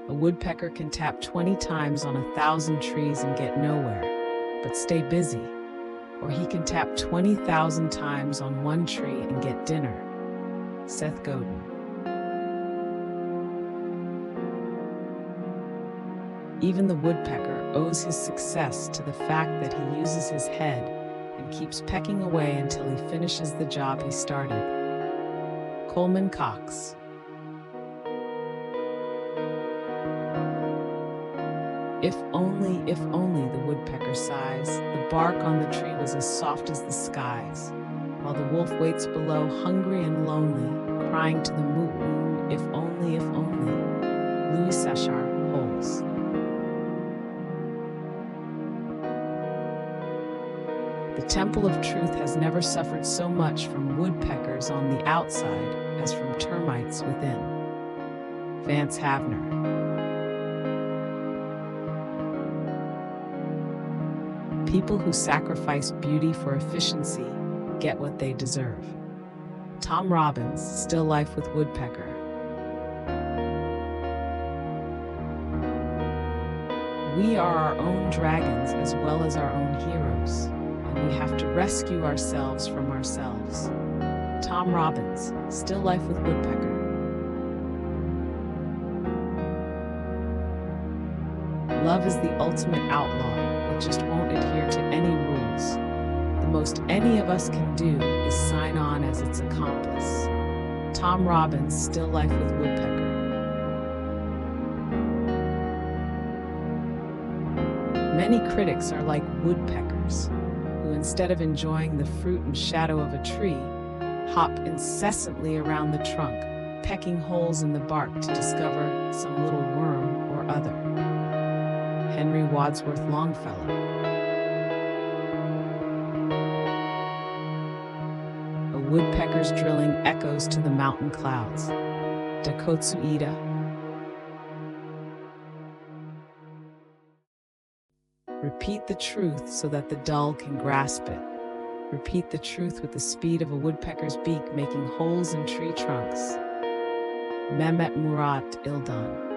A woodpecker can tap 20 times on 1,000 trees and get nowhere, but stay busy. Or he can tap 20,000 times on one tree and get dinner. Seth Godin. Even the woodpecker owes his success to the fact that he uses his head and keeps pecking away until he finishes the job he started. Coleman Cox. If only the woodpecker sighs, the bark on the tree was as soft as the skies, while the wolf waits below, hungry and lonely, crying to the moon, if only, if only. Louis Sachar, Holes. The temple of truth has never suffered so much from woodpeckers on the outside as from termites within. Vance Havner. People who sacrifice beauty for efficiency get what they deserve. Tom Robbins, Still Life with Woodpecker. We are our own dragons as well as our own heroes, and we have to rescue ourselves from ourselves. Tom Robbins, Still Life with Woodpecker. Love is the ultimate outlaw. It just won't adhere to any rules. The most any of us can do is sign on as its accomplice. Tom Robbins, Still Life with Woodpecker. Many critics are like woodpeckers, who instead of enjoying the fruit and shadow of a tree, hop incessantly around the trunk, pecking holes in the bark to discover some little worm or other. Henry Wadsworth Longfellow. A woodpecker's drilling echoes to the mountain clouds. Dakotsu Ida. Repeat the truth so that the dull can grasp it. Repeat the truth with the speed of a woodpecker's beak, making holes in tree trunks. Mehmet Murat Ildan.